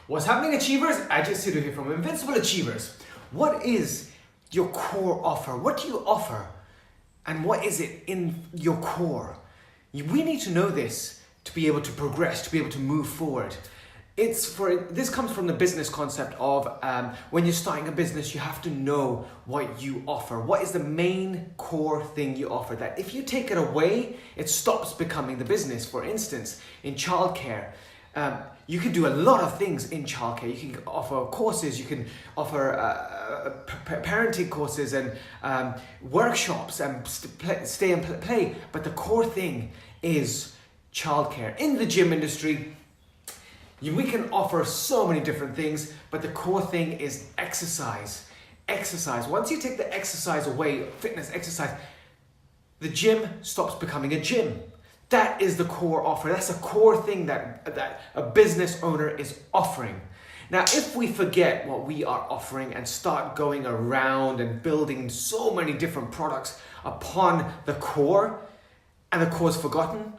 What's happening, Achievers? Ajay Sidhu here from Invincible Achievers. What is your core offer? What do you offer? And what is it in your core? We need to know this to be able to progress, to be able to move forward. This comes from the business concept of when you're starting a business, you have to know what you offer. What is the main core thing you offer? That if you take it away, it stops becoming the business. For instance, in childcare, you can do a lot of things in childcare. You can offer courses, you can offer parenting courses and workshops and stay and play. But the core thing is childcare. In the gym industry, we can offer so many different things, but the core thing is exercise. Exercise. Once you take the exercise away, fitness, exercise, the gym stops becoming a gym. That is the core offer. That's a core thing that a business owner is offering. Now, if we forget what we are offering and start going around and building so many different products upon the core, and the core is forgotten,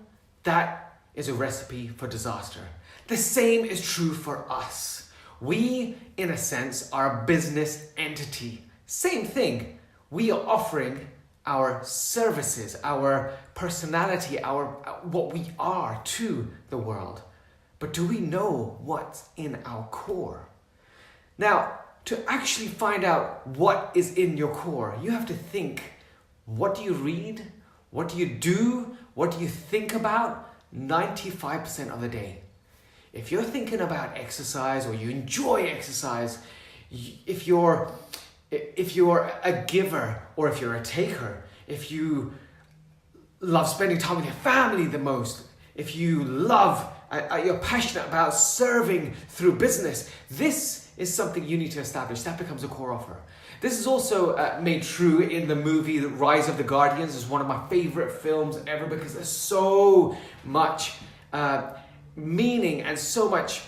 that is a recipe for disaster. The same is true for us. We, in a sense, are a business entity. Same thing. We are offering our services, our personality, what we are to the world. But do we know what's in our core? Now, to actually find out what is in your core, you have to think, what do you read? What do you do? What do you think about 95% of the day? If you're thinking about exercise or you enjoy exercise, if you're a giver or if you're a taker, if you love spending time with your family the most, if you love, you're passionate about serving through business, this is something you need to establish. That becomes a core offer. This is also made true in the movie Rise of the Guardians. It's one of my favorite films ever because there's so much meaning and so much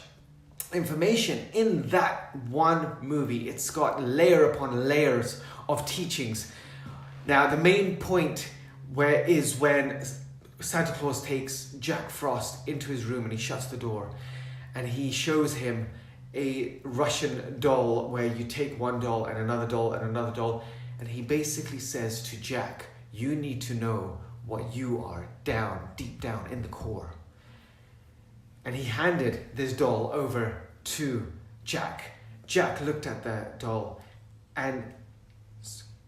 information in that one movie. It's got layer upon layers of teachings. Now, the main point is when Santa Claus takes Jack Frost into his room and he shuts the door and he shows him a Russian doll where you take one doll and another doll and another doll, and he basically says to Jack, you need to know what you are deep down in the core. And he handed this doll over to Jack. Jack looked at the doll and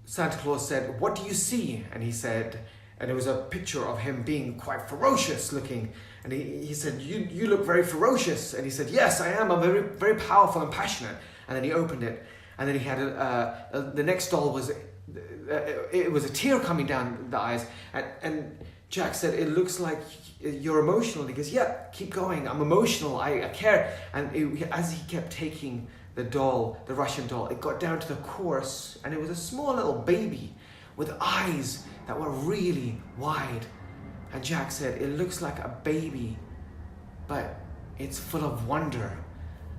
Santa Claus said, what do you see? And he said, and it was a picture of him being quite ferocious looking. And he said, you look very ferocious. And he said, yes, I am. I'm very, very powerful and passionate. And then he opened it. And then he had the next doll was, it was a tear coming down the eyes. And Jack said, it looks like you're emotional. And he goes, yeah, keep going. I'm emotional. I care. And as he kept taking the doll, the Russian doll, it got down to the core, and it was a small little baby with eyes that were really wide. And Jack said, it looks like a baby, but it's full of wonder.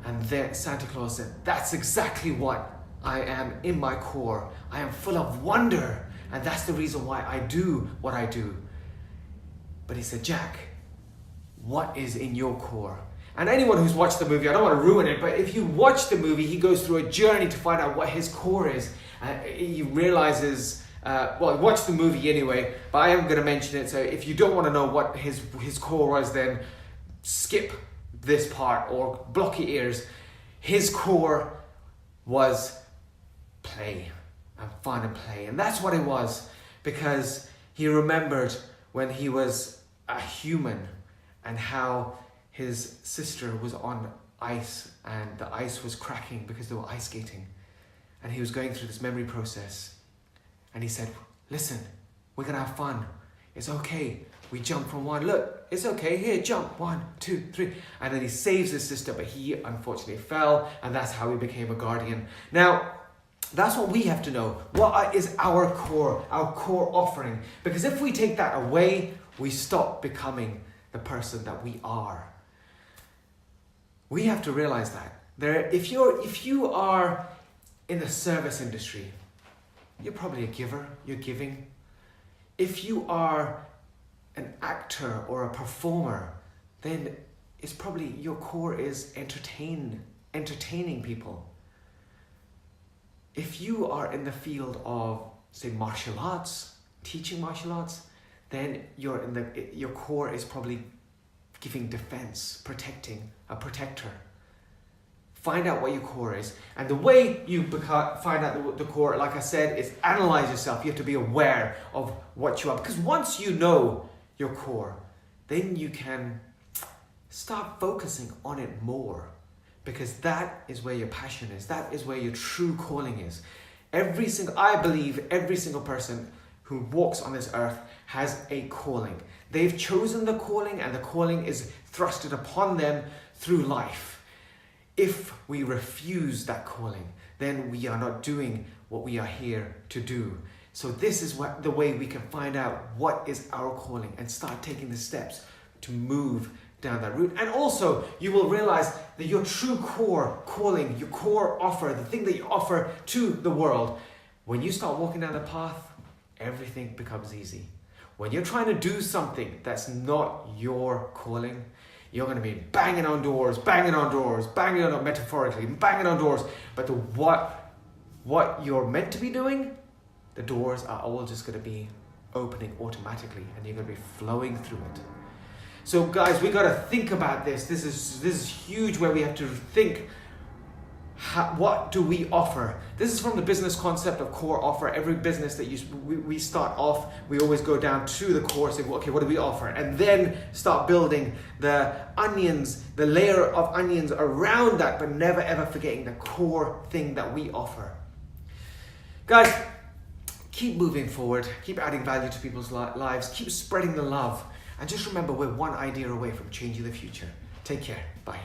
And then Santa Claus said, that's exactly what I am in my core. I am full of wonder. And that's the reason why I do what I do. But he said, Jack, what is in your core? And anyone who's watched the movie, I don't want to ruin it, but if you watch the movie, he goes through a journey to find out what his core is. He realizes, watch the movie anyway, but I am going to mention it. So if you don't want to know what his core was, then skip this part or block your ears. His core was play and fun and play. And that's what it was, because he remembered when he was a human and how his sister was on ice and the ice was cracking because they were ice skating. And he was going through this memory process. And he said, listen, we're going to have fun. It's okay. We jump from one. Look, it's okay. Here, jump. 1, 2, 3. And then he saves his sister, but he unfortunately fell. And that's how he became a guardian. Now, that's what we have to know. What is our core offering? Because if we take that away, we stop becoming the person that we are. We have to realize that. If you are in the service industry, you're probably a giver, you're giving. If you are an actor or a performer, then it's probably your core is entertainment. entertaining people. If you are in the field of, say, martial arts, teaching martial arts, then your core is probably giving defense, protecting, a protector. Find out what your core is. And the way you find out the core, like I said, is analyze yourself. You have to be aware of what you are. Because once you know your core, then you can start focusing on it more. Because that is where your passion is. That is where your true calling is. I believe every single person who walks on this earth has a calling. They've chosen the calling, and the calling is thrusted upon them through life. If we refuse that calling, then we are not doing what we are here to do. So this is the way we can find out what is our calling and start taking the steps to move down that route. And also, you will realize that your true core calling, your core offer, the thing that you offer to the world, when you start walking down the path, everything becomes easy. When you're trying to do something that's not your calling, you're going to be banging on doors, metaphorically, banging on doors. But what you're meant to be doing, the doors are all just going to be opening automatically, and you're going to be flowing through it. So guys, we got to think about this. This is huge, where we have to think, what do we offer? This is from the business concept of core offer. Every business that we start off, we always go down to the core, saying, okay, what do we offer? And then start building the onions, the layer of onions around that, but never ever forgetting the core thing that we offer. Guys, keep moving forward, keep adding value to people's lives, keep spreading the love. And just remember, we're one idea away from changing the future. Take care. Bye.